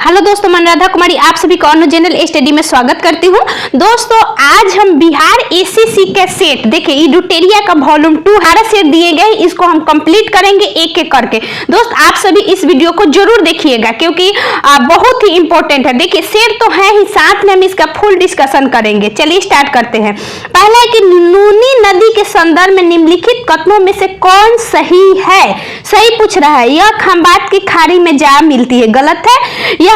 Hello दोस्तों, मैं राधा कुमारी आप सभी को ऑन जनरल स्टडी में स्वागत करती हूँ। दोस्तों आज हम बिहार एसीसी के सेट देखिए इडुटेरिया का वॉल्यूम 2 18 सेट दिए गए, इसको हम कंप्लीट करेंगे एक एक करके। दोस्त आप सभी इस वीडियो को जरूर देखिएगा क्योंकि बहुत ही इंपॉर्टेंट है। देखिए सेट तो है ही, साथ में हम इसका फुल डिस्कशन करेंगे। चलिए स्टार्ट करते हैं। पहला है कि नूनी नदी के संदर्भ में निम्नलिखित कथनों में से कौन सही है। सही पूछ रहा है। यह खंबात की खाड़ी में जा मिलती है, गलत है। यह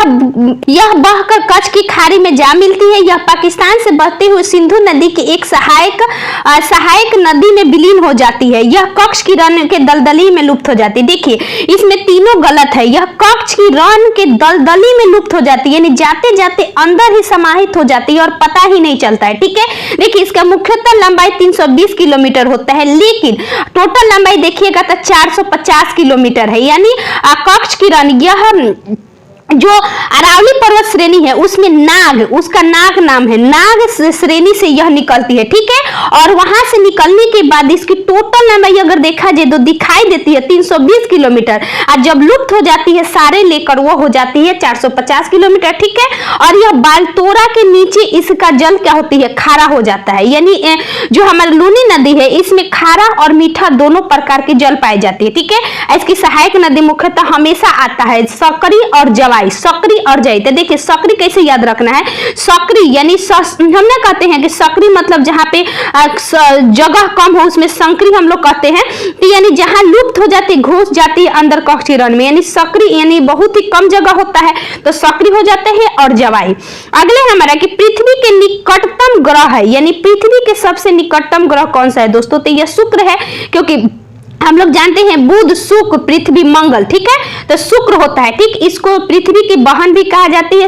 बहकर कच्छ की खाड़ी में जा मिलती है। यह पाकिस्तान से बहते हुए सिंधु नदी के एक सहायक नदी में विलीन हो जाती है। यह कच्छ की रन के दलदली में लुप्त हो जाती है। देखिए इसमें तीनों गलत है। यह कच्छ की रन के दलदली में लुप्त हो जाती है, यानी जाते जाते अंदर ही समाहित हो जाती है और पता ही नहीं चलता है। ठीक है, देखिए इसका मुख्यतः लंबाई 320 किलोमीटर होता है, लेकिन टोटल लंबाई देखिएगा तो 450 किलोमीटर है। यानी कच्छ की रन यह जो अरावली पर्वत श्रेणी है उसमें नाग, उसका नाग नाम है, नाग श्रेणी से यह निकलती है। ठीक है, और वहां से निकलने के बाद इसकी टोटल लंबाई अगर देखा जाए तो दिखाई देती है 320 किलोमीटर, और जब लुप्त हो जाती है सारे लेकर वो हो जाती है 450 किलोमीटर। ठीक है, और यह बालतोरा के नीचे इसका जल क्या होती है, खारा हो जाता है। यानी जो हमारी लूनी नदी है इसमें खारा और मीठा दोनों प्रकार के जल पाए जाती है। ठीक है, इसकी सहायक नदी मुख्यतः हमेशा आता है सकरी और जवाई, सकरी और जई। तो देखिए सकरी कैसे याद रखना है, सकरी यानी हम ना कहते हैं कि सकरी मतलब जहां पे जगह कम हो उसमें संकरी हम लोग कहते हैं। तो यानी जहां लुप्त हो जाती, घुस जाती है अंदर कच्छ की रन में, यानी सकरी यानी बहुत ही कम जगह होता है तो सकरी हो जाते हैं और जवाई। अगले हमारा कि पृथ्वी के निकटतम ग्रह है, यानी पृथ्वी के सबसे निकटतम ग्रह कौन सा है दोस्तों, तो यह शुक्र है, क्योंकि हम लोग जानते हैं बुध शुक्र पृथ्वी मंगल। ठीक है, तो शुक्र होता है। ठीक, इसको पृथ्वी की बहन भी कहा जाती है,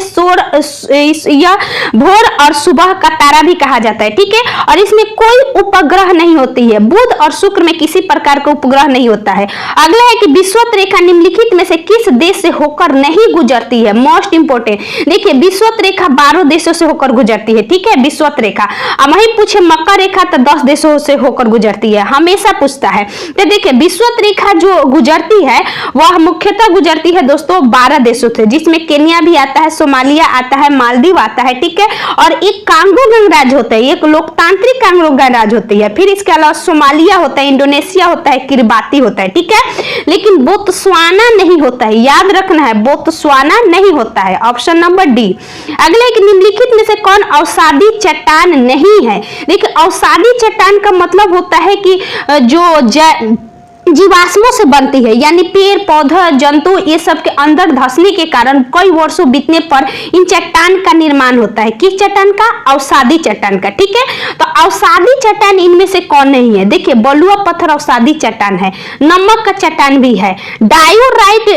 यह भोर और सुबह का तारा भी कहा जाता है। ठीक है, और इसमें कोई उपग्रह नहीं होती है, बुध और शुक्र में किसी प्रकार का उपग्रह नहीं होता है। अगला है कि विषुवत रेखा निम्नलिखित में से किस देश से होकर नहीं गुजरती है। मोस्ट इंपोर्टेंट, देखिए विषुवत रेखा 12 देशों से होकर गुजरती है। ठीक है, विषुवत रेखा। अब वही पूछे मकर रेखा तो 10 देशों से होकर गुजरती है, हमेशा पूछता है। तो देखिए विषुवत रेखा जो गुजरती है वह मुख्यतः गुजरती है दोस्तों 12 देशों से, जिसमें केन्या भी आता है, सोमालिया आता है, मालदीव आता है। ठीक है, और एक कांगो गणराज्य होता है, एक लोकतांत्रिक कांगो गणराज्य होती है। फिर इसके अलावा सोमालिया होता है, इंडोनेशिया होता है, किरबाती होता है। ठीक है, लेकिन बोत्सवाना नहीं होता है, याद रखना है बोत्सवाना नहीं होता है। Option number D. अगले कि निम्नलिखित में से कौन अवसादी चट्टान नहीं है। देखिए अवसादी चट्टान का मतलब होता है कि जो जीवाश्मों से बनती है, यानी पेड़ पौधा जंतु ये सब के अंदर धंसने के कारण कई वर्षों बीतने पर इन चट्टान का निर्माण होता है। किस चट्टान का, अवसादी चट्टान का। ठीक है, तो अवसादी चट्टान इनमें से कौन नहीं है। देखिए बलुआ पत्थर अवसादी चट्टान है, नमक का चट्टान भी है, डायोराइट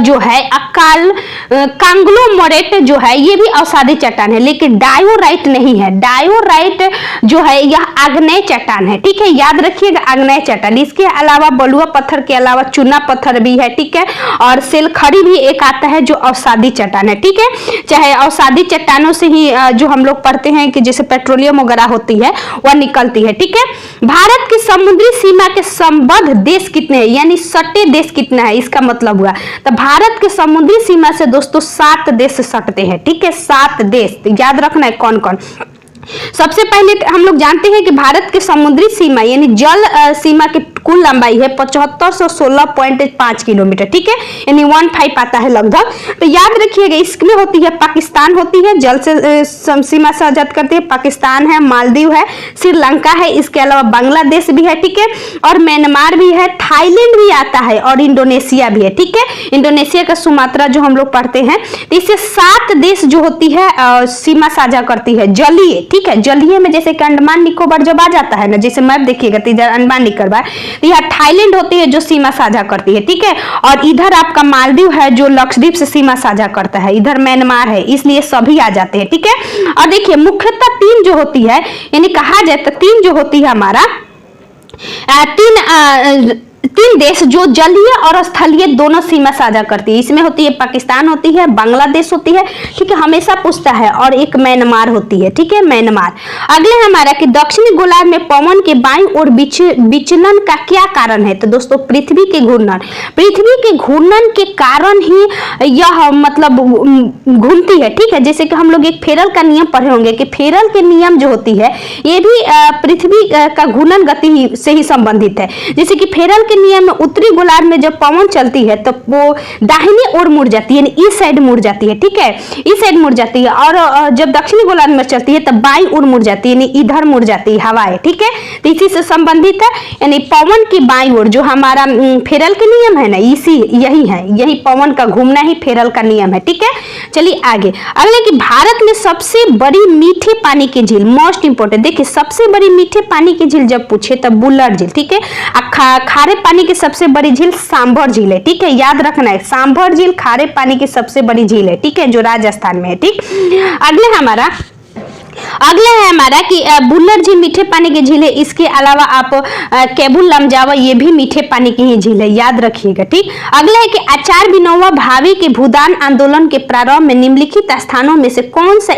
जो है, अकाल कांग्लोमरेट जो है ये भी अवसादी चट्टान है, लेकिन डायोराइट नहीं है। डायोराइट जो है यह आग्नेय चट्टान है। ठीक है, याद रखिएगा आग्नेय चट्टान। इसके अलावा बलुआ पत्थर के अलावा चूना पत्थर भी है। ठीक है, और सेलखड़ी भी एक आता है जो अवसादी चट्टान है। ठीक है, चाहे अवसादी चट्टानों से ही जो हम लोग पढ़ते हैं कि जैसे पेट्रोलियम वगैरह होती है वह निकलती है। ठीक है, भारत की समुद्री सीमा के संबद्ध देश कितने हैं, यानी सटे देश कितना है, इसका मतलब हुआ तो भारत के समुद्री सीमा से दोस्तों 7 देश सटते हैं। ठीक है, 7 देश याद रखना है कौन कौन। सबसे पहले हम लोग जानते हैं कि भारत के समुद्री सीमा यानी जल सीमा की कुल लंबाई है 7516.5 किलोमीटर। ठीक है, यानी 15 आता है लगभग। तो याद रखिएगा इसमें होती है पाकिस्तान होती है, जल से सीमा से आजाद करती है, पाकिस्तान है, मालदीव है, श्रीलंका है, इसके अलावा बांग्लादेश भी है। ठीक है, और म्यांमार भी है, थाईलैंड भी आता है और इंडोनेशिया भी है। ठीक है, इंडोनेशिया का सुमात्रा जो हम लोग पढ़ते हैं, तो इससे 7 देश जो होती है सीमा साझा करती है जलीय। ठीक है, जलीय में जैसे कि अंडमान निकोबार जब आ जाता है ना, जैसे मैप देखिएगा तो इधर अंडमान निकोबार, तो यहाँ थाईलैंड होती है जो सीमा साझा करती है। ठीक है, और इधर आपका मालदीव है जो लक्षद्वीप से सीमा साझा करता है, इधर म्यांमार है, इसलिए सभी आ जाते हैं। ठीक है, और देखिए मुख्यतः 3 जो होती है, यानी कहा जाए तो 3 जो होती है हमारा तीन देश जो जलीय और स्थलीय दोनों सीमा साझा करती है। इसमें होती है पाकिस्तान, होती है बांग्लादेश, होती है, ठीक है, हमेशा पूछता है, और एक म्यांमार होती है, ठीक है, म्यांमार। अगले हमारा कि दक्षिणी गोलार्ध में पवन के बाईं ओर विचलन का क्या कारण है? तो दोस्तों पृथ्वी के घूर्णन, पृथ्वी के घूर्णन के कारण ही यह मतलब घूमती है, ठीक है। जैसे कि हम लोग एक फेरल का नियम पढ़े होंगे कि फेरल के नियम जो होती है ये भी पृथ्वी का घूर्णन गति से ही संबंधित है। जैसे कि फेरल के नियम में उत्तरी गोलार्ध में जब पवन चलती है तो वो दाहिनी ओर मुड़ जाती है, यानी इस साइड मुड़ जाती है, ठीक है, इस साइड मुड़ जाती है, और जब दक्षिणी गोलार्ध में चलती है तब बाईं ओर मुड़ जाती है, यानी इधर मुड़ जाती है हवाएं, ठीक है। तो इसी से संबंधित है, यानी पवन की बाईं ओर जो हमारा फेरल के नियम है ना, इसी यही है, यही पवन का घूमना ही फेरल का नियम है, ठीक है। चलिए आगे, अगले कि भारत में सबसे बड़ी मीठे पानी की झील, मोस्ट इंपोर्टेंट, देखिए सबसे बड़ी मीठे पानी की झील जब पूछे तब बुल्लर झील, ठीक है। खारे पानी की सबसे बड़ी झील सांभर झील है, ठीक है, याद रखना है, सांभर झील खारे पानी की सबसे बड़ी झील है, ठीक है, जो राजस्थान में है, ठीक। अगला है हमारा कि बुल्लर झील मीठे पानी की झील है। इसके अलावा आप केबुल लमजावा, ये भी मीठे पानी की ही झील है, याद रखिएगा, ठीक। अगला है कि आचार्य विनोबा भावे के भूदान आंदोलन के प्रारंभ में निम्नलिखित स्थानों में से कौन सा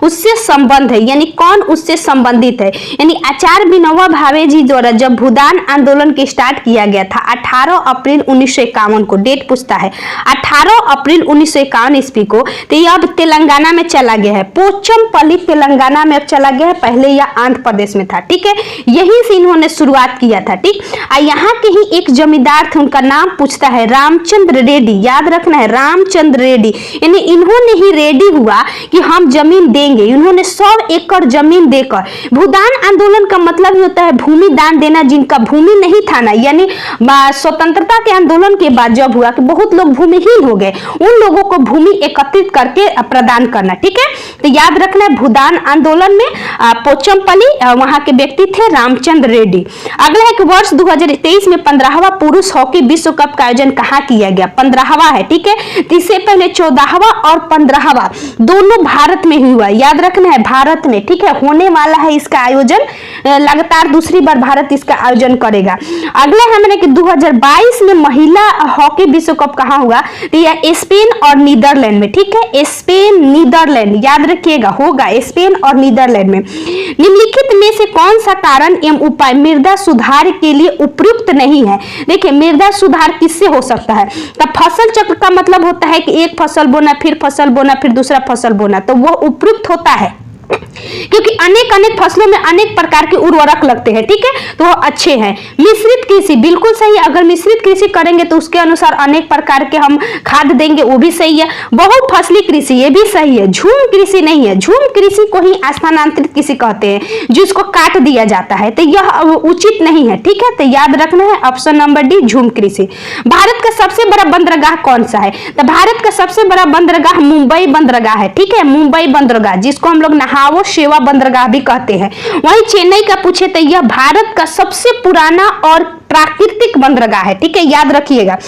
उससे संबंध है, यानी कौन उससे संबंधित है। यानी आचार्य विनोबा भावे जी द्वारा जब भूदान आंदोलन के स्टार्ट किया गया था 18 अप्रैल 1951 को, डेट पूछता है 18 अप्रैल 1951 ईस्वी को, तो यह अब तेलंगाना में चला गया है, पोचमपल्ली तेलंगाना में अब चला गया है, पहले यह आंध्र प्रदेश में था, ठीक है। यहीं से इन्होंने शुरुआत किया था, ठीक। यहाँ के ही एक जमींदार थे, उनका नाम पूछता है रामचंद्र रेड्डी, याद रखना है रामचंद्र रेड्डी, यानी इन्होंने ही रेडी हुआ कि हम जमीन देंगे, इन्होंने 100 एकड़ जमीन देकर। भूदान आंदोलन का मतलब ही होता है भूमि दान देना, जिनका भूमि नहीं था ना, यानी स्वतंत्रता के आंदोलन के बाद जब हुआ कि बहुत लोग भूमिहीन हो गए, उन लोगों को भूमि एकत्रित करके प्रदान करना, ठीक है। तो याद रखना है भूदान आंदोलन में पोचमपल्ली वहां के व्यक्ति थे रामचंद्र रेड्डी। अगला है कि वर्ष 2023 में 15वां पुरुष हॉकी विश्व कप का आयोजन कहां किया गया? 15वां है, ठीक है। इससे पहले 14वां और 15वां दोनों भारत में हुआ, याद रखना है भारत में, ठीक है, होने वाला है इसका आयोजन, लगातार दूसरी बार भारत इसका आयोजन करेगा। अगला है मैंने कि 2022 में महिला हॉकी विश्व कप कहां हुआ? तो यह स्पेन और नीदरलैंड में, ठीक है, स्पेन नीदरलैंड, याद रखिएगा, होगा स्पेन और नीदरलैंड में। निम्नलिखित में से कौन सा कारण एवं उपाय मृदा सुधार के लिए उपयुक्त नहीं है? देखिए मृदा सुधार किससे हो सकता है? तो फसल चक्र का मतलब होता है कि एक फसल बोना, फिर फसल बोना, फिर दूसरा फसल बोना, तो वह उपयुक्त होता है क्योंकि अनेक फसलों में अनेक प्रकार के उर्वरक लगते हैं, ठीक है, तो वो अच्छे हैं। मिश्रित कृषि बिल्कुल सही है, अगर मिश्रित कृषि करेंगे तो उसके अनुसार अनेक प्रकार के हम खाद देंगे, वो भी सही है। बहुफसली कृषि ये भी सही है। झूम कृषि नहीं है, झूम कृषि को ही स्थानांतरित कृषि कहते हैं, जिसको काट दिया जाता है, तो यह उचित नहीं है, ठीक है। तो याद रखना है ऑप्शन नंबर डी झूम कृषि। भारत का सबसे बड़ा बंदरगाह कौन सा है? तो भारत का सबसे बड़ा बंदरगाह मुंबई बंदरगाह है, ठीक है, मुंबई बंदरगाह, जिसको हम लोग नहावो सेवा बंदरगाह भी कहते हैं। वहीं चेन्नई का पूछे तो यह भारत का सबसे पुराना और प्राकृतिक बंदरगाह है, ठीक है, याद रखिएगा,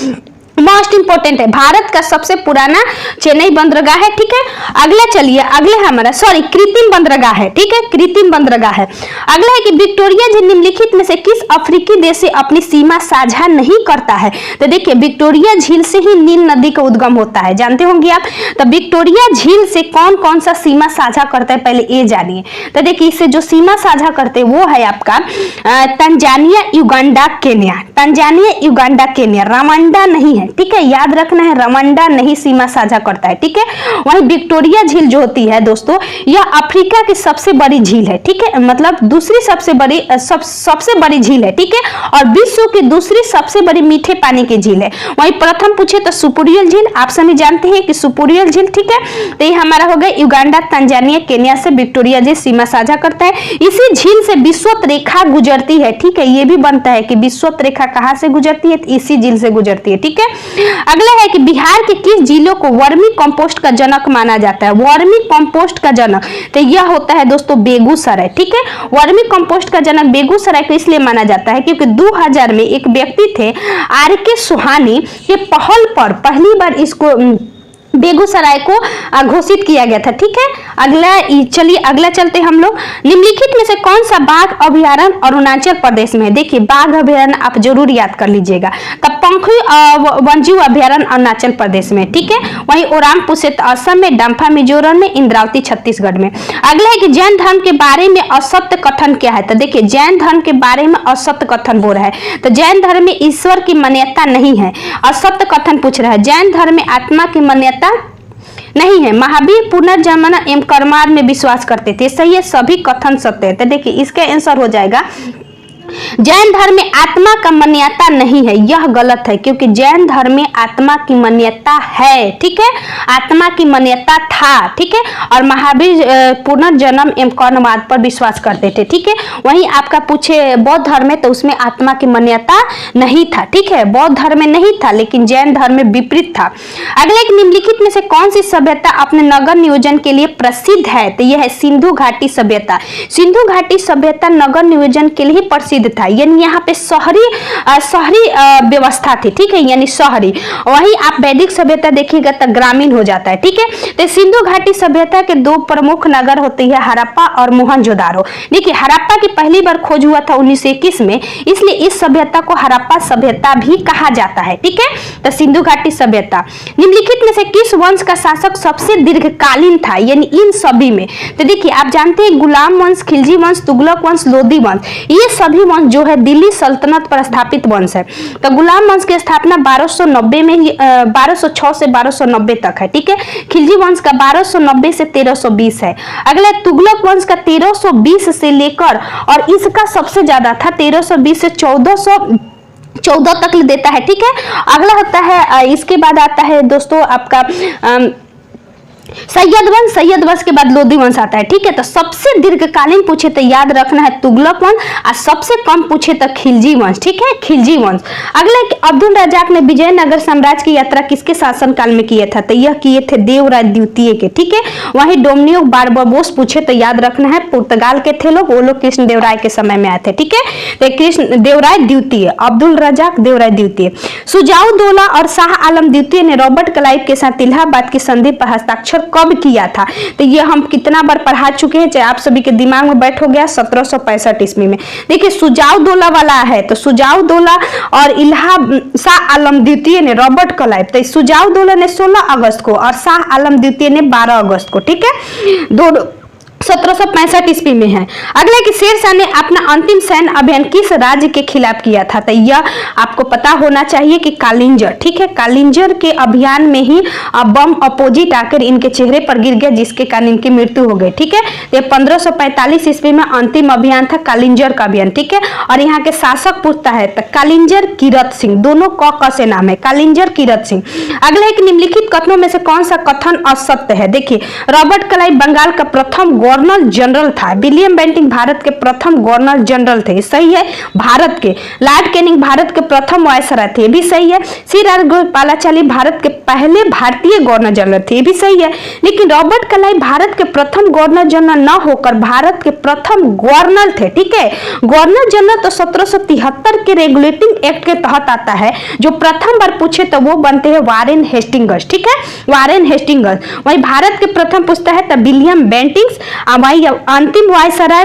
मोस्ट इंपोर्टेंट है, भारत का सबसे पुराना चेन्नई बंदरगाह है, ठीक है। अगला चलिए, अगले हमारा कृत्रिम बंदरगाह है, ठीक है, कृत्रिम बंदरगाह है। अगला है कि विक्टोरिया झील निम्नलिखित में से किस अफ्रीकी देश से अपनी सीमा साझा नहीं करता है? तो देखिए विक्टोरिया झील से ही नील नदी का उद्गम होता है, जानते होंगे आप। तो विक्टोरिया झील से कौन कौन सा सीमा साझा करता है पहले ये जानिए। तो देखिए इससे जो सीमा साझा करते हैं वो है आपका Tanzania, Uganda, Kenya, Tanzania, Uganda, Kenya, Rwanda नहीं है, ठीक है, याद रखना है रवांडा नहीं सीमा साझा करता है, ठीक है। वहीं विक्टोरिया झील जो होती है दोस्तों, यह अफ्रीका की सबसे बड़ी झील है, ठीक है, मतलब दूसरी सबसे बड़ी झील है, ठीक है, और विश्व की दूसरी सबसे बड़ी मीठे पानी की झील है। वहीं प्रथम पूछे तो सुपीरियर झील, आप सभी जानते हैं कि सुपीरियर झील, ठीक है, तो ये हमारा हो गया युगांडा, तंजानिया, केन्या से विक्टोरिया झील सीमा साझा करता है। इसी झील से विश्वत रेखा गुजरती है, ठीक है, ये भी बनता है कि विश्वत रेखा कहां से गुजरती है? इसी झील से गुजरती है, ठीक है। अगला है कि बिहार के किस जिलों को वर्मी कंपोस्ट का जनक माना जाता है? वर्मी कंपोस्ट का जनक तो यह होता है दोस्तों बेगूसराय, ठीक है। वर्मी कंपोस्ट का जनक बेगूसराय को इसलिए माना जाता है क्योंकि 2000 में एक व्यक्ति थे RK सुहानी के पहल पर पहली बार इसको बेगूसराय को घोषित किया गया था। ठीक है, चलिए अगला चलते हम लोग। निम्नलिखित में से कौन सा बाघ अभयारण्य अरुणाचल प्रदेश में है? देखिए बाघ अभयारण्य आप जरूर याद कर लीजिएगा। तब पंखुई वन्यजीव अभयारण्य अरुणाचल प्रदेश में। ठीक है, वहीं ओराम पुसेत असम में, डम्फा मिजोरम में, इंद्रावती छत्तीसगढ़ में। अगला है कि जैन धर्म के बारे में असत्य कथन क्या है? तो देखिए जैन धर्म के बारे में असत्य कथन बोल रहा है, तो जैन धर्म में ईश्वर की मान्यता नहीं है। असत्य कथन पूछ रहा है। जैन धर्म में आत्मा की मान्यता नहीं है। महावीर पुनर्जन्म एवं कर्माद में विश्वास करते थे। सही है, सभी कथन सत्य है। तो देखिए इसका आंसर हो जाएगा जैन धर्म में आत्मा का मान्यता नहीं है। यह गलत है, क्योंकि जैन धर्म में आत्मा की मान्यता है। ठीक है, आत्मा की मान्यता था। ठीक है, और महावीर पुनर्जन्म एवं कर्मवाद पर विश्वास करते थे। ठीक है, वहीं आपका पूछे बौद्ध धर्म में, तो उसमें आत्मा की मान्यता नहीं था। ठीक है, बौद्ध धर्म में नहीं था, लेकिन जैन धर्म में विपरीत था। अगले एक निम्नलिखित में से कौन सी सभ्यता अपने नगर नियोजन के लिए प्रसिद्ध है? तो यह है सिंधु घाटी सभ्यता। सिंधु घाटी सभ्यता नगर नियोजन के लिए प्रसिद्ध था, यानी यहाँ पे शहरी व्यवस्था थी। ठीक है, यानी शहरी। वहीं आप वैदिक सभ्यता देखिएगा तो ग्रामीण हो जाता है। ठीक है, तो सिंधु घाटी सभ्यता के दो प्रमुख नगर होते हैं, हड़प्पा और मोहनजोदारो। देखिए हड़प्पा की पहली बार खोज हुआ था 1921 में, इसलिए इस सभ्यता को हड़प्पा सभ्यता भी कहा जाता है। ठीक है, तो सिंधु घाटी सभ्यता। निम्नलिखित में से किस वंश का शासक सबसे दीर्घकालीन था? यानी इन सभी में। तो देखिए आप जानते हैं गुलाम वंश, खिलजी वंश, तुगलक वंश, लोदी वंश, ये सभी वंश जो है दिल्ली सल्तनत पर स्थापित वंश है। तो गुलाम वंश की स्थापना 1290 में 1206 से 1290 तक है। ठीक है, खिलजी वंश का 1290 से 1320 है। अगला तुगलक वंश का 1320 से लेकर, और इसका सबसे ज्यादा था 1320 से 1414 तक देता है। ठीक है, अगला होता है, इसके बाद आता है दोस्तों आपका सैयद वंश। सैयद वंश के बाद लोदी वंश आता है। ठीक है, तो सबसे दीर्घकालीन पूछे तो याद रखना है तुगलक वंश, और सबसे कम पूछे तो खिलजी वंश। ठीक है, खिलजी वंश। अगले अब्दुल रजाक ने विजयनगर साम्राज्य की यात्रा किसके शासनकाल में किया था? तो यह किए थे देवराय द्वितीय के। ठीक है, वहीं डोमिनिक बारबोस पूछे तो याद रखना है पुर्तगाल के थे लोग, वो लोग कृष्ण देवराय के समय में आए थे। ठीक है, तो कृष्ण देवराय द्वितीय, अब्दुल रजाक देवराय द्वितीय। सुजाउद्दौला और शाह आलम द्वितीय ने रॉबर्ट क्लाइव के साथ इलाहाबाद की संधि पर हस्ताक्षर कब किया था? तो ये हम कितना बार पढ़ा चुके हैं, चाहे आप सभी के दिमाग में बैठ हो गया, 1765 ईस्वी में। देखिए सुजाउद्दौला वाला है, तो सुजाउद्दौला और शाह आलम द्वितीय ने रॉबर्ट क्लाइव, तो सुजाउद्दौला ने 16 अगस्त को और शाह आलम द्वितीय ने 12 अगस्त को। ठीक है, दोनों 1765 ईस्वी में है। अगला कि शेरशाह ने अपना अंतिम सैन्य अभियान किस राज्य के खिलाफ किया था? तो यह आपको पता होना चाहिए कि कालिंजर। ठीक है, कालिंजर के अभियान में ही बम अपोजिट आकर इनके चेहरे पर गिर गया, जिसके कारण इनकी मृत्यु हो गई। ठीक है, तो 1545 ईस्वी में अंतिम अभियान था कालिंजर का अभियान। ठीक है, और यहाँ के शासक पूछता है तो कालिंजर कीरत सिंह, दोनों क से नाम है, कालिंजर कीरत सिंह। अगला एक निम्नलिखित कथनों में से कौन सा कथन असत्य है? देखिए रॉबर्ट क्लाइव बंगाल का प्रथम गवर्नर जनरल था। विलियम बेंटिंक भारत के प्रथम गवर्नर जनरल थे, सही है। भारत के लॉर्ड कैनिंग भारत के प्रथम वायसराय थे, भी सही है। सी राजगोपालाचारी भारत के पहले भारतीय गवर्नर जनरल थे, भी सही है। लेकिन रॉबर्ट क्लाइव भारत के प्रथम गवर्नर जनरल न होकर भारत के प्रथम गवर्नर थे। ठीक है, गवर्नर जनरल तो 1773 के रेगुलेटिंग एक्ट के तहत आता है। जो प्रथम बार पूछे तो वो बनते हैं वारेन हेस्टिंग्स। ठीक है, वारेन हेस्टिंग्स। वही भारत के प्रथम पूछता है तो विलियम बेंटिंक्स। वही अंतिम वायसराय,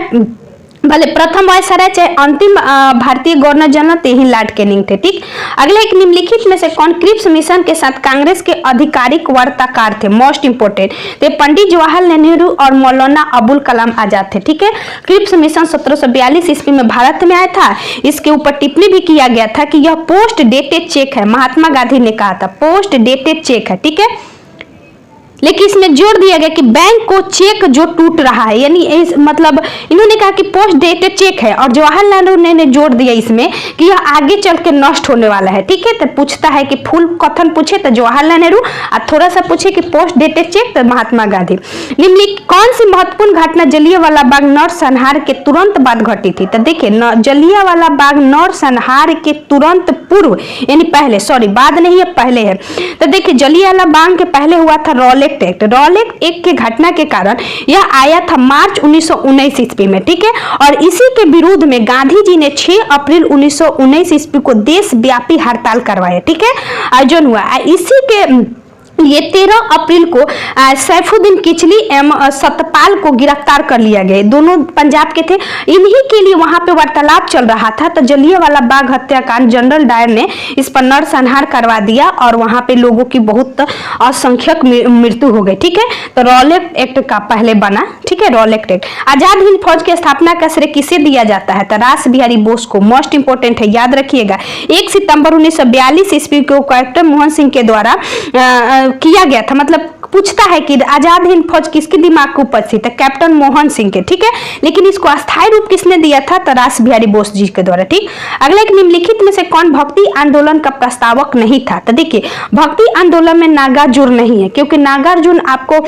भले प्रथम वायसराय चाहे अंतिम भारतीय गवर्नर जनरल ते ही लॉर्ड कैनिंग थे। ठीक, अगला एक निम्नलिखित में से कौन क्रिप्स मिशन के साथ कांग्रेस के आधिकारिक वार्ताकार थे? मोस्ट इंपोर्टेंट, तो पंडित जवाहरलाल नेहरू और मौलाना अबुल कलाम आजाद थे। ठीक है, क्रिप्स मिशन 1742 ईस्वी में भारत में आया था। इसके ऊपर टिप्पणी भी किया गया था कि यह पोस्ट डेटेड चेक है। महात्मा गांधी ने कहा था पोस्ट डेटेड चेक है। ठीक है, लेकिन इसमें जोर दिया गया कि बैंक को चेक जो टूट रहा है, यानी मतलब इन्होंने कहा कि पोस्ट डेटेड चेक है, और जवाहरलाल नेहरू ने जोर दिया इसमें कि यह आगे चल के नष्ट होने वाला है। ठीक है, तो पूछता है कि फुल कथन पूछे तो जवाहरलाल नेहरू, और थोड़ा सा पूछे कि पोस्ट डेटेड चेक तो महात्मा गांधी। निम्नलिखित कौन सी महत्वपूर्ण घटना जलियांवाला बाग नरसंहार के तुरंत बाद घटी थी? तो देखिए जलियांवाला बाग नरसंहार के तुरंत पूर्व, यानी पहले, सॉरी बाद नहीं है, पहले है। तो देखिए जलियांवाला बाग के पहले हुआ था रॉलेट एक्ट। रॉलेट एक्ट के घटना के कारण यह आया था मार्च 1919 ईस्वी में। ठीक है, और इसी के विरोध में गांधी जी ने 6 अप्रैल 1919 ईस्वी को देशव्यापी हड़ताल करवाया। ठीक है, आयोजन हुआ। इसी के ये 13 अप्रैल को सैफुद्दीन किचली एवं सतपाल को गिरफ्तार कर लिया गया। दोनों पंजाब के थे। इन्हीं के लिए वहां पे वार्तालाप चल रहा था। तो जलियांवाला बाग हत्याकांड जनरल डायर ने इस पर नरसंहार करवा दिया और वहां पे लोगों की बहुत असंख्यक मृत्यु हो गई। ठीक है, तो रॉलेट एक्ट का पहले बना। ठीक है, रॉलेट एक्ट। आजाद हिंद फौज की स्थापना का श्रेय किसे दिया जाता है? तो रास बिहारी बोस को। मोस्ट इंपोर्टेंट है, याद रखिएगा। 1 सितंबर 1942 ईस्वी को कैप्टन मोहन सिंह के द्वारा किया गया था। मतलब पूछता है कि आजाद हिंद फौज किसके दिमाग के ऊपर थी? तो कैप्टन मोहन सिंह के। ठीक है, लेकिन इसको अस्थायी रूप किसने दिया था? तो रास बिहारी बोस जी के द्वारा। ठीक, अगला एक, निम्नलिखित में से कौन भक्ति आंदोलन का प्रस्तावक नहीं था? तो देखिए, भक्ति आंदोलन में नागार्जुन नहीं है, क्योंकि नागार्जुन आपको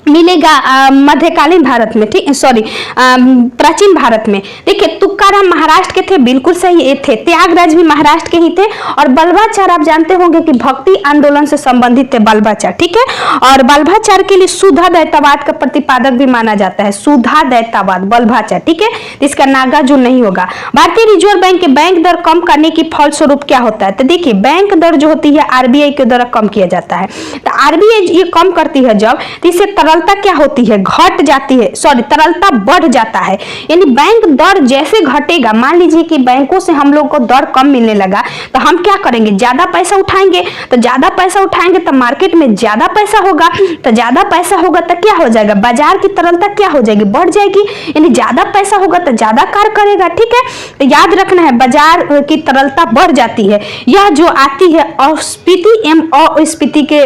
मिलेगा मध्यकालीन भारत में। ठीक, सॉरी, प्राचीन भारत में। देखिए, तुकाराम महाराष्ट्र के थे, बिल्कुल सही ये थे। त्यागराज भी महाराष्ट्र के ही थे। और बल्भाचार आप जानते होंगे कि भक्ति आंदोलन से संबंधित थे बल्भाचार। ठीक है, और बल्भाचार के लिए सुधा दैतावाद का प्रतिपादक भी माना जाता है। सुधा दैतावाद, बल्भाचार। ठीक है, इसका नागार्जुन नहीं होगा। भारतीय रिजर्व बैंक के बैंक दर कम करने की फलस्वरूप क्या होता है? तो देखिए, बैंक दर जो होती है आरबीआई के द्वारा कम किया जाता है। तो आरबीआई ये कम करती है जब, तो इससे तरलता क्या होती है? घट जाती है। सॉरी, तरलता बढ़ जाता है। यानी बैंक दर जैसे घटेगा, मान लीजिए कि बैंकों से हम लोग को दर कम मिलने लगा, तो हम क्या करेंगे? ज्यादा पैसा उठाएंगे। तो ज्यादा पैसा उठाएंगे तो मार्केट में ज्यादा पैसा होगा। तो ज्यादा पैसा होगा तो क्या हो जाएगा? बाजार की तरलता क्या हो जाएगी? बढ़ जाएगी। यानी ज्यादा पैसा होगा तो ज्यादा कार्य करेगा। ठीक है, तो याद रखना है, बाजार की तरलता बढ़ जाती है। यह जो आती है अस्फीति एवं अस्फीति के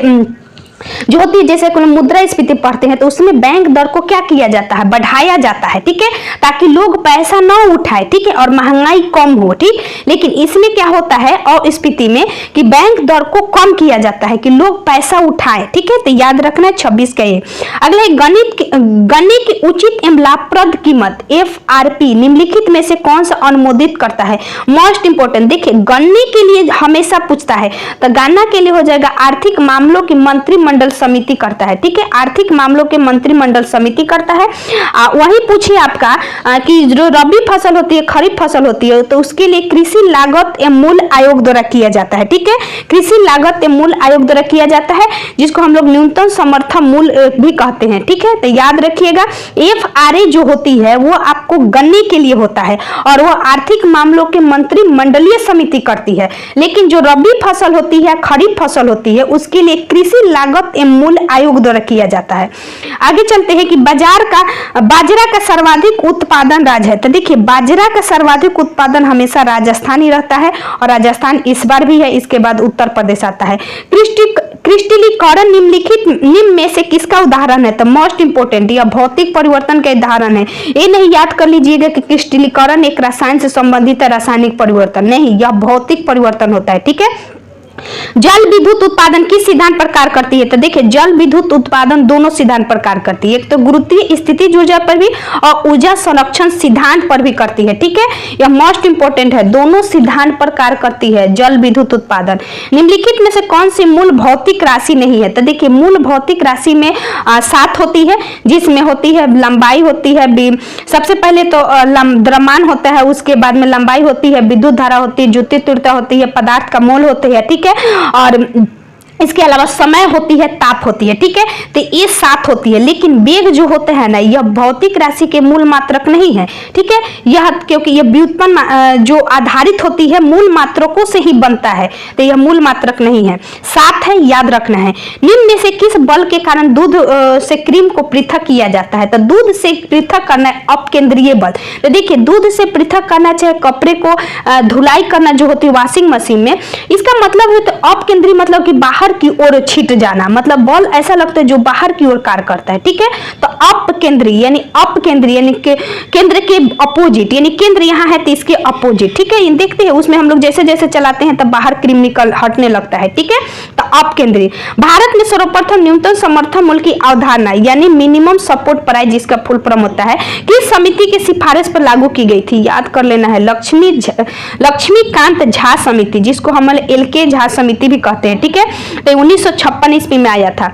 जो होती है, जैसे कोई मुद्रा स्फीति पढ़ते हैं तो उसमें बैंक दर को क्या किया जाता है? बढ़ाया जाता है। ठीक है, ताकि लोग पैसा न उठाए। ठीक है, और महंगाई कम हो। ठीक, लेकिन इसमें क्या होता है अस्फीति में कि बैंक दर को कम किया जाता है कि लोग पैसा उठाए। ठीक है, तो याद रखना है 26 का ये। अगला गन्ने की उचित एवं लाभप्रद कीमत FRP निम्नलिखित में से कौन सा अनुमोदित करता है? मोस्ट इंपोर्टेंट, देखिए गन्ने के लिए हमेशा पूछता है, तो गन्ना के लिए हो जाएगा आर्थिक मामलों की मंत्रिमंडल समिति करता है। ठीक है, आर्थिक मामलों के मंत्रिमंडल समिति करता है। वही पूछिए आपका कि जो रबी फसल होती है, खरीफ फसल होती है, तो उसके लिए कृषि लागत एवं मूल्य आयोग द्वारा किया जाता है। ठीक है, कृषि लागत एवं मूल्य आयोग द्वारा किया जाता है, जिसको हम लोग न्यूनतम समर्थन मूल्य भी कहते हैं। ठीक है, तो याद रखिएगा FRA जो होती है वो आपको गन्ने के लिए होता है और वो आर्थिक मामलों के मंत्रिमंडलीय समिति करती है। लेकिन जो रबी फसल होती है, खरीफ फसल होती है, उसके लिए कृषि लागत एवं मूल्य आयोग द्वारा किया जाता है। आगे चलते हैं कि बाजरा का सर्वाधिक उत्पादन राज्य है। तो देखिए, बाजरा का सर्वाधिक उत्पादन हमेशा राजस्थान ही रहता है और राजस्थान इस बार भी है। इसके बाद उत्तर प्रदेश आता है। क्रिस्टलीकरण निम्न में से किसका उदाहरण है? तो मोस्ट इंपोर्टेंट, यह भौतिक परिवर्तन का उदाहरण है। ये नहीं याद कर लीजिएगा कि क्रिस्टलीकरण एक रसायन से संबंधित है, रासायनिक परिवर्तन नहीं, यह भौतिक परिवर्तन होता है। ठीक है, जल विद्युत उत्पादन किस सिद्धांत पर कार्य करती है? तो देखिए, जल विद्युत उत्पादन दोनों सिद्धांत पर कार्य करती है। एक तो गुरुत्वीय स्थितिज ऊर्जा पर भी और ऊर्जा संरक्षण सिद्धांत पर भी करती है। ठीक है, यह मोस्ट इंपोर्टेंट है, दोनों सिद्धांत पर कार्य करती है जल विद्युत उत्पादन। निम्नलिखित में से कौन सी मूल भौतिक राशि नहीं है? तो देखिए, मूल भौतिक राशि में 7 होती है, जिसमें होती है लंबाई होती है, सबसे पहले तो द्रव्यमान होता है, उसके बाद में लंबाई होती है, विद्युत धारा होती है, ज्योति तीव्रता होती है, पदार्थ का मोल होते हैं। ठीक है, और इसके अलावा समय होती है, ताप होती है। ठीक है, तो ये 7 होती है। लेकिन वेग जो होते हैं ना, यह भौतिक राशि के मूल मात्रक नहीं है। ठीक है, यह क्योंकि यह व्युत्पन्न जो आधारित होती है मूल मात्रकों से ही बनता है, तो यह मूल मात्रक नहीं है। 7 है, याद रखना है। निम्न में से किस बल के कारण दूध से क्रीम को पृथक किया जाता है? तो दूध से पृथक करना है अपकेंद्रीय बल। तो देखिए, दूध से पृथक करना, चाहे कपड़े को धुलाई करना जो होती है वॉशिंग मशीन में, इसका मतलब है तो अपकेंद्रीय मतलब कि बाहर की ओर छिट जाना, मतलब बॉल ऐसा लगता है जो बाहर की ओर कार्य करता है। ठीक है, तो अपकेंद्रीय यानी केंद्र के अपोजिट, यानी केंद्र यहाँ है तो इसके अपोजिट। ठीक है, देखते हैं उसमें हम लोग जैसे जैसे चलाते हैं तब बाहर क्रीम निकल हटने लगता है। ठीक है, तो अपकेंद्रीय। भारत में सर्वप्रथम न्यूनतम समर्थन मूल्य की अवधारणा यानी मिनिमम सपोर्ट प्राइस, जिसका फुल फॉर्म होता है, किस समिति की सिफारिश पर लागू की गई थी? याद कर लेना है, लक्ष्मीकांत झा समिति, जिसको हम LK झा समिति समिति भी कहते हैं, ठीक है। तो 1956 ईस्वी में आया था।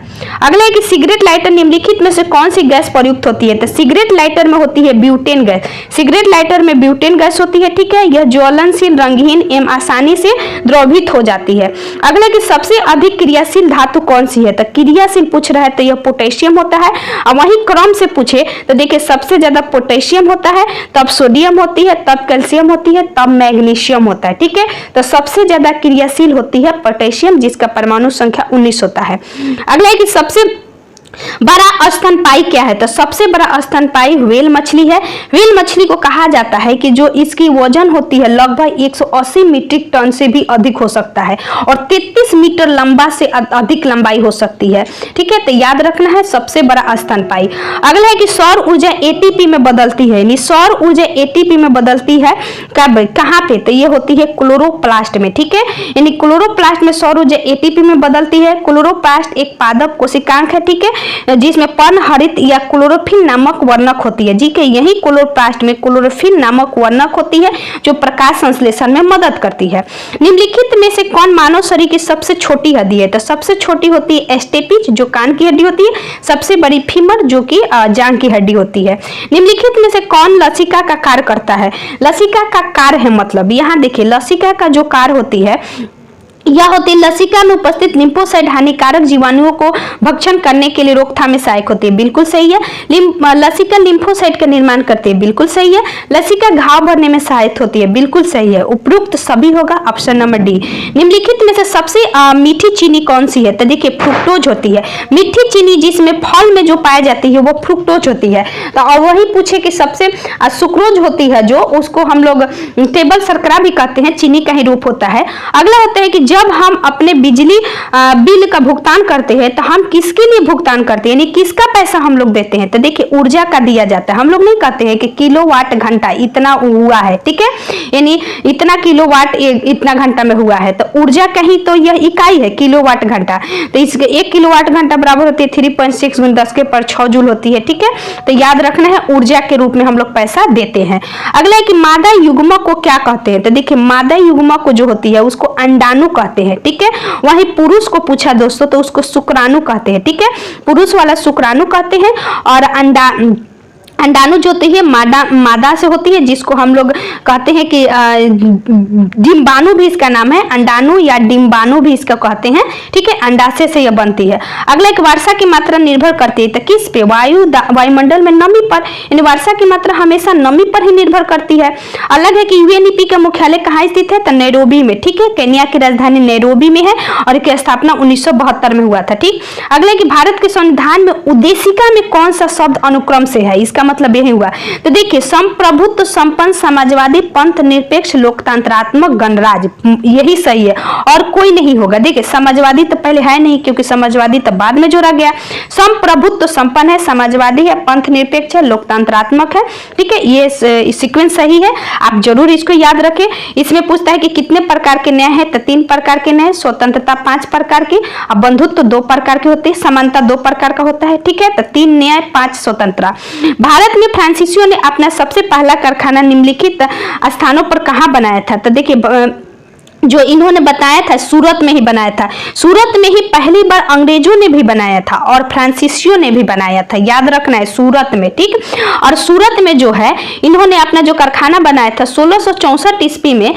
अगला है कि सिगरेट लाइटर निम्नलिखित में से कौन सी गैस प्रयुक्त होती है? तो सिगरेट लाइटर में होती है ब्यूटेन गैस। सिगरेट लाइटर में ब्यूटेन गैस होती है, ठीक है। यह ज्वलनशील, रंगहीन एवं आसानी से द्रवीभूत हो जाती है। अगला कि सबसे अधिक क्रियाशील धातु कौन सी है? तो क्रियाशील पूछ रहा है तो यह पोटेशियम होता है। अब वही क्रम से पूछे तो देखिए सबसे ज्यादा पोटेशियम होता है, तब सोडियम होती है, तब कैल्शियम होती है, तब मैग्नीशियम होता है, ठीक है। तो सबसे ज्यादा क्रियाशील होती है पोटेशियम, जिसका परमाणु संख्या 19 होता है। अगला है कि सबसे बड़ा स्तनपायी क्या है? तो सबसे बड़ा स्तनपायी व्हेल मछली है। व्हेल मछली को कहा जाता है कि जो इसकी वजन होती है लगभग 180 मीट्रिक टन से भी अधिक हो सकता है और 33 मीटर लंबा से अधिक लंबाई हो सकती है, ठीक है। तो याद रखना है सबसे बड़ा स्तनपायी। अगला है कि सौर ऊर्जा एटीपी में बदलती है, यानी सौर ऊर्जा एटीपी में बदलती है कब, कहाँ पे? तो ये होती है क्लोरोप्लास्ट में, ठीक है। यानी क्लोरोप्लास्ट में सौर ऊर्जा एटीपी में बदलती है। क्लोरोप्लास्ट एक पादप कोशिकांग है, ठीक है, जिसमें पर्णहरित या क्लोरोफिल नामक वर्णक होती है, जी के यही क्लोरोप्लास्ट में क्लोरोफिल नामक वर्णक होती है जो प्रकाश संश्लेषण में मदद करती है। निम्नलिखित में से कौन मानव शरीर की सबसे छोटी हड्डी है? तो सबसे छोटी होती है स्टेपिज जो कान की हड्डी होती है, सबसे बड़ी फीमर जो कि जांघ की हड्डी होती है। निम्नलिखित में से कौन लसिका का कार्य करता है? लसिका का कार्य है मतलब यहाँ देखिए लसिका का जो कार्य होती है यह होती है लसिका में उपस्थित लिम्फोसाइट हानिकारक जीवाणुओं को भक्षण करने के लिए रोकथाम में सहायक होती है, बिल्कुल सही है। लसिका लिम्फोसाइट का निर्माण करती है, बिल्कुल सही है। लसिका घाव भरने में सहायक होती है, बिल्कुल सही है। उपयुक्त सभी होगा ऑप्शन नंबर डी। निम्नलिखित में से सबसे मीठी चीनी कौन सी है? तो देखिए फ्रुक्टोज होती है। मीठी चीनी जिसमें फल में जो पाई जाती है वो फ्रुक्टोज होती है। तो वही पूछे कि सबसे सुक्रोज होती है जो, उसको हम लोग टेबल शर्करा भी कहते हैं, चीनी का ही रूप होता है। अगला होता है कि जब हम अपने बिजली बिल का भुगतान करते हैं तो हम किसके लिए भुगतान करते हैं, यानी किसका पैसा हम लोग देते हैं? तो देखिए ऊर्जा का दिया जाता है। हम लोग नहीं कहते हैं कि किलोवाट घंटा इतना हुआ है, ठीक है, यानी इतना किलोवाट इतना घंटा में हुआ है। तो ऊर्जा का ही तो यह इकाई है किलोवाट घंटा। तो इसके 1 किलोवाट घंटा बराबर होती है 3.6 × 10⁶ जूल होती है, ठीक है। तो याद रखना है ऊर्जा के रूप में हम लोग पैसा देते हैं। अगला है कि मादा युग्मक को क्या कहते हैं? तो देखिए मादा युग्मक को जो होती है उसको अंडाणु कहते हैं, ठीक है। वहीं पुरुष को पूछा दोस्तों तो उसको शुक्राणु कहते हैं, ठीक है। पुरुष वाला शुक्राणु कहते हैं और अंडाणु जो होती है मादा से होती है, जिसको हम लोग कहते हैं कि डिम्बाणु भी इसका नाम है, अंडाणु या डिम्बाणु भी इसका कहते हैं, ठीक है। अंडाशय से यह बनती है। अगला एक वर्षा की मात्रा निर्भर करती है तो किस पे? वायुमंडल में नमी पर, यानी वर्षा की मात्रा हमेशा नमी पर ही निर्भर करती है। अलग है कि यूएनईपी का मुख्यालय कहाँ स्थित है? तो नैरोबी में, ठीक है। केन्या की राजधानी नैरोबी में है और इसकी स्थापना 1972 में हुआ था, ठीक। अगला कि भारत के संविधान में उद्देशिका में कौन सा शब्द अनुक्रम से है? इसका मतलब यही हुआ। तो देखिए संप्रभुत्व, संपन्न, समाजवादी, पंथ निरपेक्ष, लोकतंत्रात्मक, गणराज्य, यही सही है और कोई नहीं होगा। देखिए समाजवादी तो पहले है नहीं क्योंकि समाजवादी तो बाद में जोड़ा गया। संप्रभुत्व संपन्न है, समाजवादी है, पंथ निरपेक्ष है, लोकतंत्रात्मक है, ठीक है। ये सीक्वेंस सही है, आप जरूर इसको याद रखें। इसमें पूछता है कि कितने प्रकार के न्याय है? तो 3 प्रकार के न्याय, स्वतंत्रता 5 प्रकार की, अब बंधुत्व 2 प्रकार के होते हैं, समानता 2 प्रकार का होता है, ठीक है। तो 3 न्याय 5 स्वतंत्रता। भारत में फ्रांसीसियों ने अपना सबसे पहला कारखाना निम्नलिखित स्थानों पर कहां बनाया था? तो देखिए जो इन्होंने बताया था सूरत में ही बनाया था। सूरत में ही पहली बार अंग्रेजों ने भी बनाया था और फ्रांसीसियों ने भी बनाया था, याद रखना है सूरत में, ठीक। और सूरत में जो है इन्होंने अपना जो कारखाना बनाया था 1664 ईस्वी में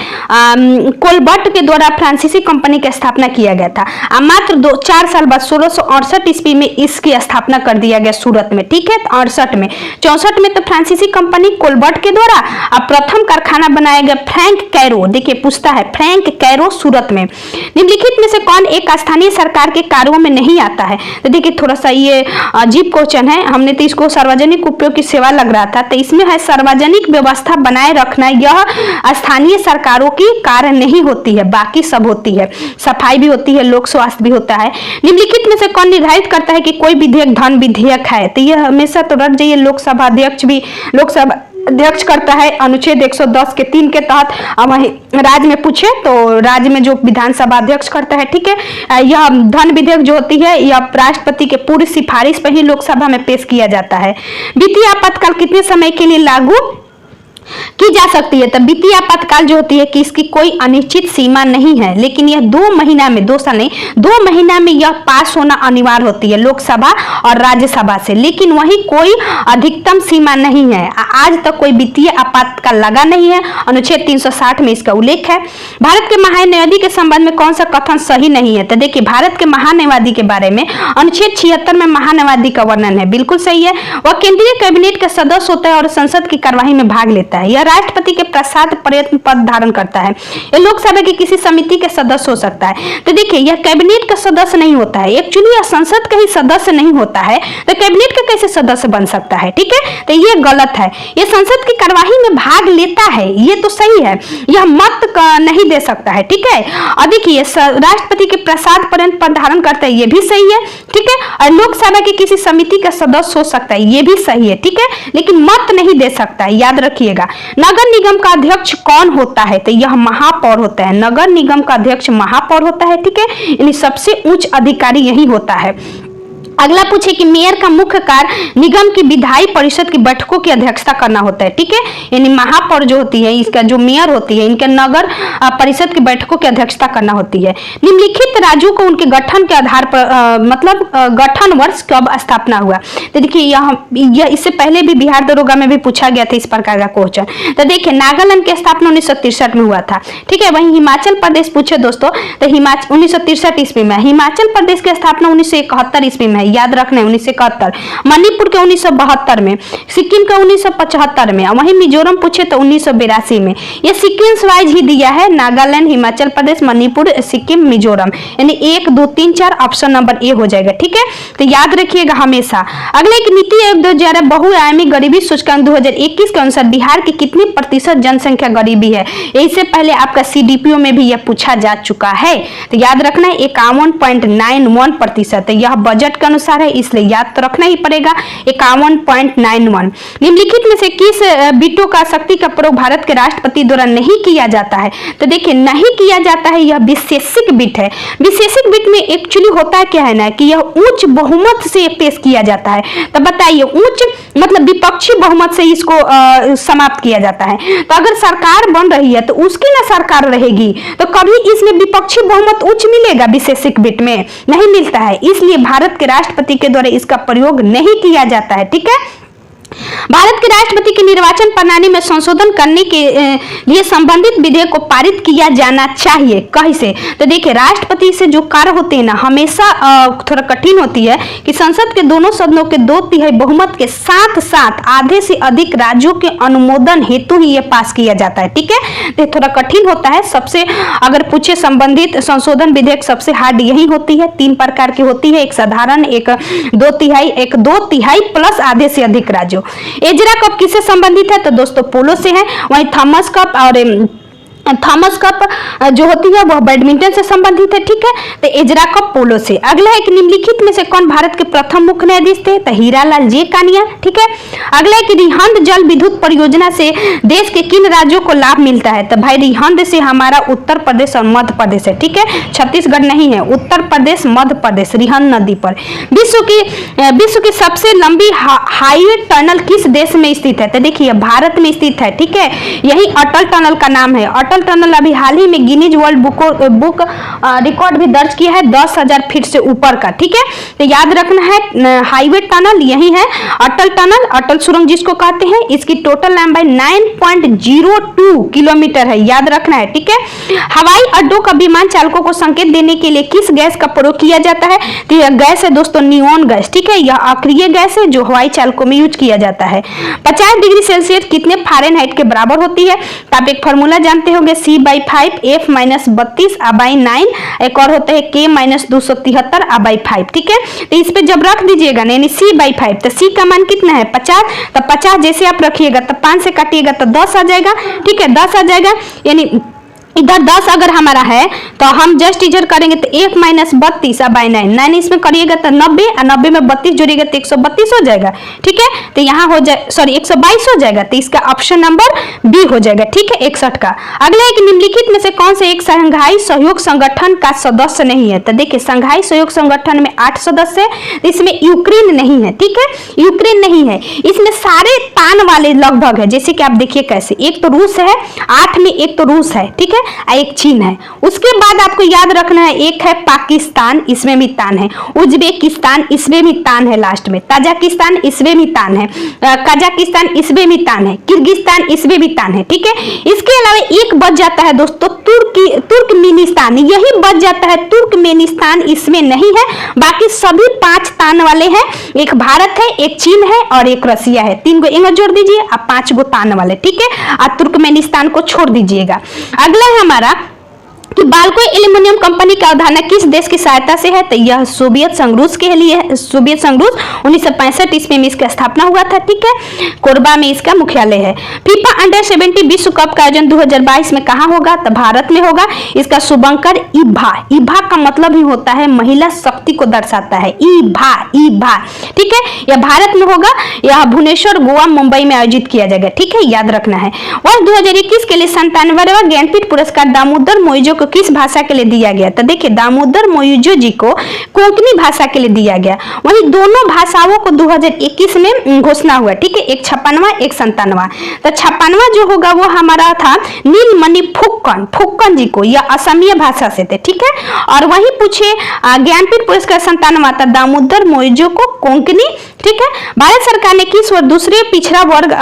कोलबर्ट के द्वारा फ्रांसीसी कंपनी की स्थापना किया गया था। मात्र 4 साल बाद 1668 ईस्वी में इसकी स्थापना कर दिया गया सूरत में, ठीक है। 68 में 64 में तो फ्रांसीसी कंपनी कोलबर्ट के द्वारा अब प्रथम कारखाना बनाया गया फ्रैंक कैरो। देखिए पूछता है फ्रैंक कैरो सूरत में। निम्नलिखित में से कौन एक स्थानीय सरकार के कार्यों में नहीं आता है? तो देखिए थोड़ा सा ये अजीब क्वेश्चन है, हमने तो इसको सार्वजनिक उपयोग की सेवा लग रहा था। तो इसमें है सार्वजनिक व्यवस्था बनाए रखना, यह स्थानीय सरकारों की कार्य नहीं होती है, बाकी सब होती है। सफाई भी होती है, लोक स्वास्थ्य भी होता है। निम्नलिखित में से कौन निर्धारित करता है कि कोई विधेयक धन विधेयक है? तो यह हमेशा तो रख जाइए, लोकसभा अध्यक्ष भी लोकसभा अध्यक्ष करता है अनुच्छेद 110 के 3 के तहत। अब राज्य में पूछे तो राज्य में जो विधानसभा अध्यक्ष करता है, ठीक है। यह धन विधेयक जो होती है यह राष्ट्रपति के पूरी सिफारिश पर ही लोकसभा में पेश किया जाता है। वित्तीय आपातकाल कितने समय के लिए लागू की जा सकती है। तब वित्तीय आपातकाल जो होती है कि इसकी कोई अनिश्चित सीमा नहीं है, लेकिन यह 2 महीना में, 2 साल नहीं, 2 महीना में यह पास होना अनिवार्य होती है लोकसभा और राज्यसभा से, लेकिन वही कोई अधिकतम सीमा नहीं है। आज तक कोई वित्तीय आपातकाल लगा नहीं है। अनुच्छेद 360 में इसका उल्लेख है। भारत के महान्यायवादी के संबंध में कौन सा कथन सही नहीं है? तो देखिए, भारत के महान्यायवादी के बारे में अनुच्छेद 76 में महान्यायवादी का वर्णन है, बिल्कुल सही है। वह केंद्रीय कैबिनेट का सदस्य होता है और संसद की कार्यवाही में भाग लेता है। यह राष्ट्रपति के प्रसाद प्रयत्न पद धारण करता है। यह लोकसभा की किसी समिति के सदस्य हो सकता है। तो देखिए, यह कैबिनेट का सदस्य नहीं होता है, एक्चुअली यह संसद का ही सदस्य नहीं होता है, तो कैबिनेट का कैसे सदस्य बन सकता है? ठीक है, तो यह गलत है। यह संसद की कार्यवाही में भाग लेता है, ये तो सही है। यह मत नहीं दे सकता है, ठीक है। और देखिए, राष्ट्रपति के प्रसाद पर्यंत पद धारण करता है, ये भी सही है, ठीक है। और लोकसभा की किसी समिति का सदस्य हो सकता है, ये भी सही है, ठीक है, लेकिन मत नहीं दे सकता है, याद रखिएगा। नगर निगम का अध्यक्ष कौन होता है? तो यह महापौर होता है। नगर निगम का अध्यक्ष महापौर होता है, ठीक है, यानी सबसे उच्च अधिकारी यही होता है। अगला पूछे कि मेयर का मुख्य कार्य निगम की विधायी परिषद की बैठकों की अध्यक्षता करना होता है, ठीक है, यानी महापौर जो होती है, इसका जो मेयर होती है, इनके नगर परिषद की बैठकों की अध्यक्षता करना होती है। निम्नलिखित राज्यों को उनके गठन के आधार पर मतलब गठन वर्ष कब स्थापना हुआ? तो देखिए, यह इससे पहले भी बिहार दरोगा में भी पूछा गया था इस प्रकार का क्वेश्चन। तो देखिए, नागालैंड की स्थापना 1963 में हुआ था, ठीक है। वहीं हिमाचल प्रदेश पूछे दोस्तों, तो हिमाचल 1963 ईस्वी में, हिमाचल प्रदेश की स्थापना 1971 ईस्वी में, याद रखना है 1971। मणिपुर के 1972 में, सिक्किम के 1975 में, वहीं मिजोरम पूछे तो 1982 में। ये सीक्वेंस वाइज ही दिया है, नागालैंड, हिमाचल प्रदेश, मणिपुर, सिक्किम, मिजोरम, यानी 1 2 3 4 ऑप्शन नंबर ए हो जाएगा, ठीक है। तो याद रखिएगा हमेशा। अगले एक नीति आयोग 2011 बहुआयामी गरीबी सूचकांक 2021 के अनुसार बिहार की कितनी प्रतिशत जनसंख्या गरीबी है? इससे पहले आपका सीडीपीओ में भी यह पूछा जा चुका है, तो याद रखना है 51.91%। यह बजट के अनुसार है, इसलिए याद तो रखना ही पड़ेगा 51.91। निम्नलिखित में से किस बिटों का शक्ति का प्रयोग भारत के राष्ट्रपति द्वारा नहीं किया जाता है? तो देखिए, नहीं किया जाता है, यह विशेषिक बिट है। विशेषिक बिट में एक्चुअली होता क्या है ना, कि यह उच्च बहुमत से पेश किया जाता है। तो बताइए, उच्च मतलब विपक्षी बहुमत से इसको समाप्त किया जाता है। तो अगर सरकार बन रही है तो उसकी ना सरकार रहेगी, तो कभी इसमें विपक्षी बहुमत उच्च मिलेगा? विशेषिक बिट में नहीं मिलता है, इसलिए भारत के राष्ट्रपति के द्वारा इसका प्रयोग नहीं किया जाता है, ठीक है। भारत के राष्ट्रपति की निर्वाचन प्रणाली में संशोधन करने के लिए संबंधित विधेयक को पारित किया जाना चाहिए। कैसे? तो देखिए, राष्ट्रपति से जो कार्य होते हैं ना, हमेशा थोड़ा कठिन होती है कि संसद के दोनों सदनों के 2/3 बहुमत के साथ साथ आधे से अधिक राज्यों के अनुमोदन हेतु ही ये पास किया जाता है, ठीक है। तो थोड़ा कठिन होता है। सबसे अगर पूछे संबंधित संशोधन विधेयक सबसे हार्ड यही होती है। 3 प्रकार की होती है, एक साधारण, एक 2/3, एक 2/3 प्लस आधे से अधिक राज्यों। एजरा कप किससे संबंधित है? तो दोस्तों पोलो से है। वहीं थॉमस कप और थॉमस कप जो होती है वह बैडमिंटन से संबंधित है, ठीक है। तो एजरा कप पोलो से। अगला है कि निम्नलिखित में से कौन भारत के प्रथम मुख्य न्यायाधीश थे? तो हीरालाल जे कानिया, ठीक है। अगला है कि रिहंद जल विद्युत परियोजना से देश के किन राज्यों को लाभ मिलता है? तो भाई रिहंद से हमारा उत्तर प्रदेश और मध्य प्रदेश है, ठीक है, छत्तीसगढ़ नहीं है, उत्तर प्रदेश, मध्य प्रदेश, रिहंद नदी पर। विश्व की सबसे लंबी हाईवे टनल किस देश में स्थित है? तो देखिए, भारत में स्थित है, ठीक है, यही अटल टनल का नाम है। अटल टनल अभी हाल ही में गिनीज वर्ल्ड बुक रिकॉर्ड भी दर्ज किया है 10,000 फीट से ऊपर का, ठीक है। तो याद रखना है हाईवे टनल यही है अटल टनल, अटल सुरंग जिसको कहते हैं। इसकी टोटल लंबाई 9.02 किलोमीटर है, याद रखना है, ठीक है। हवाई अड्डों का विमान चालकों को संकेत देने के लिए किस गैस का प्रयोग किया जाता है? तो यह गैस है दोस्तों नियोन गैस, ठीक है। यह अक्रिय गैस है जो हवाई चालकों में यूज किया जाता है। 50 डिग्री सेल्सियस कितने फ़ारेनहाइट के बराबर होती है? तो आप एक फॉर्मूला जानते होंगे, C/5 F - 32/9। एक और होता है K - 273/5, ठीक है। तो इस पे जब रख दीजिएगा ना, यानी C/5, तो C का मान कितना है 50, तो 50 जैसे आप रखिएगा तो 5 से काटिएगा तो 10 आ जाएगा, ठीक है, 10 आ जाएगा, यानी इधर 10 अगर हमारा है तो हम जस्ट इधर करेंगे तो 1 माइनस 32 अब 9 9 इसमें करिएगा तो 90 और 90 में 32 जोड़िएगा तो 132 हो जाएगा। ठीक है, तो यहाँ हो जाए 122 हो जाएगा, तो इसका ऑप्शन नंबर बी हो जाएगा। ठीक है, 61 का। अगला एक निम्नलिखित में से कौन से एक शंघाई सहयोग संगठन का सदस्य नहीं है? तो देखिए शंघाई सहयोग संगठन में 8 सदस्य है, इसमें यूक्रेन नहीं है। ठीक है, यूक्रेन नहीं है, इसमें सारे तान वाले लगभग है। जैसे कि आप देखिए कैसे, एक तो रूस है 8 में, एक तो रूस है, ठीक है, एक चीन है। उसके बाद आपको याद रखना है एक है पाकिस्तान, इसमें भी तान है, उज्बेकिस्तान इसमें भी तान है, लास्ट में ताजिकिस्तान इसमें भी तान है, कजाकिस्तान इसमें भी तान है, किर्गिस्तान इसमें भी तान है। ठीक है, इसके अलावा एक बच जाता है दोस्तों तुर्कमेनिस्तान, यही बच जाता है, तुर्कमेनिस्तान इसमें नहीं है, बाकी सभी 5 तान वाले हैं। एक भारत है, एक चीन है और एक रसिया है। 3 गो इंग्लिश जोड़ दीजिए, अब 5 गो तान वाले। ठीक है, और तुर्कमेनिस्तान को छोड़ दीजिएगा। अगला है हमारा कि बाल्को एल्युमिनियम कंपनी का अवधारणा किस देश की सहायता से है? तो यह सोवियत संघ रूस के लिए, सोवियत संघ रूस 1965 ईस्वी में इसका स्थापना हुआ था। ठीक है, कोरबा में इसका मुख्यालय है। फीफा अंडर 17 विश्व कप का आयोजन 2022 में कहां होगा? तो भारत में होगा। इसका शुभंकर इभा, इभा का मतलब ही होता है महिला शक्ति को दर्शाता है, इभा इभा। ठीक है, यह भारत में होगा, यह भुवनेश्वर, गोवा, मुंबई में आयोजित किया जाएगा। ठीक है, याद रखना है। वर्ष 2021 के लिए 97वां ज्ञानपीठ पुरस्कार दामोदर मोइजो को किस भाषा के लिए दिया गया? तो देखिए दामोदर मोइजो जी को कोंकणी भाषा के लिए दिया गया। वहीं दोनों भाषाओं को 2021 में घोषणा हुआ। ठीक है, एक 56वां एक 57वां। तो 56वां जो होगा वो हमारा था नीलमणि फुक्कन, फुक्कन जी को, यह असमिया भाषा से थे। ठीक है, और वही पूछे ज्ञानपीठ पुरस्कार 97वां था दामोदर मोइजो को कोंकणी। ठीक है, भारत सरकार ने किस वर्ष दूसरे पिछड़ा वर्ग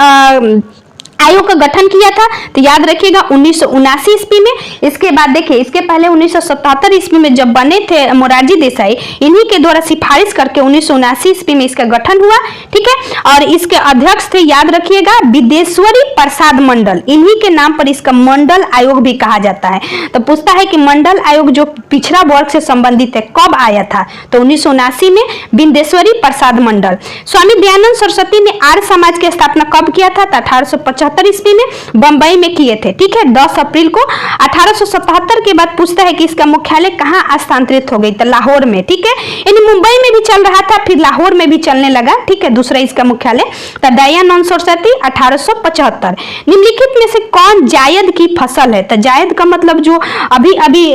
आयोग का गठन किया था? तो याद रखिएगा 1979 ईस्वी में। इसके बाद देखिए इसके पहले 1977 ईस्वी में जब बने थे मोरारजी देसाई, इन्हीं के द्वारा सिफारिश करके 1979 ईस्वी में इसका गठन हुआ। ठीक है, और इसके अध्यक्ष थे, याद रखिएगा, विदेश्वरी प्रसाद मंडल, इन्हीं के नाम पर इसका मंडल आयोग भी कहा जाता है। तो पूछता है कि मंडल आयोग जो पिछड़ा वर्ग से संबंधित है कब आया था? तो 1979 में विदेश्वरी प्रसाद मंडल। स्वामी दयानंद सरस्वती ने आर्य समाज की स्थापना कब किया था? तो 1875 ईस्वी में बंबई में किए थे। ठीक है, 10 अप्रैल को। 1877 के बाद पूछता है कि इसका मुख्यालय कहां स्थानांतरित हो गई? तो लाहौर में। ठीक है, यानी मुंबई में भी चल रहा था, फिर लाहौर में भी चलने लगा। ठीक है, दूसरा इसका मुख्यालय। तो दयानंद सरस्वती 1875। निम्नलिखित में से कौन जायद की फसल है? तो जायद का मतलब जो अभी अभी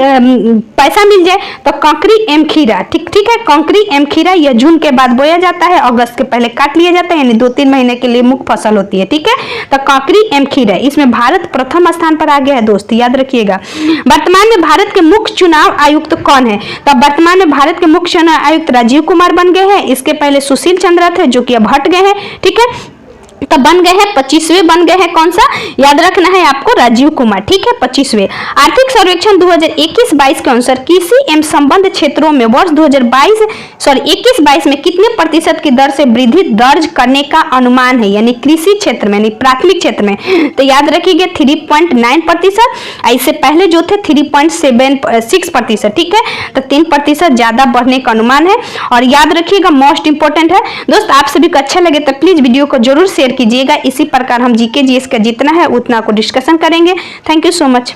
पैसा मिल जाए, तो ककड़ी एम खीरा। ठीक है, ककड़ी एम खीरा यह जून के बाद बोया जाता है, अगस्त के पहले काट लिया जाता है, यानी 2-3 महीने के लिए मुख्य फसल होती है। ठीक है, तो ककड़ी एम खीरा, इसमें भारत प्रथम स्थान पर आ गया है दोस्त, याद रखिएगा। वर्तमान में भारत के मुख्य चुनाव आयुक्त कौन है? तो वर्तमान में भारत के मुख्य चुनाव आयुक्त राजीव कुमार बन गए हैं। इसके पहले सुशील चंद्रा थे जो कि अब हट गए हैं। ठीक है, तो बन गए हैं 25वें बन गए हैं, कौन सा? याद रखना है आपको, राजीव कुमार। ठीक है, 25वें। आर्थिक सर्वेक्षण 2021-22 के अनुसार कृषि एवं संबंध क्षेत्रों में वर्ष 2021-22 में कितने प्रतिशत की दर से वृद्धि दर्ज करने का अनुमान है? यानी कृषि क्षेत्र में, यानी प्राथमिक क्षेत्र में। तो याद रखिएगा 3.9%, इससे पहले जो थे 3.76%। ठीक है, तो 3% ज्यादा बढ़ने का अनुमान है। और याद रखिएगा मोस्ट इंपोर्टेंट है दोस्त, आप सभी को अच्छा लगे तो प्लीज वीडियो को जरूर शेयर कीजिएगा। इसी प्रकार हम जीके जीएस का जितना है उतना को डिस्कशन करेंगे। Thank you so much.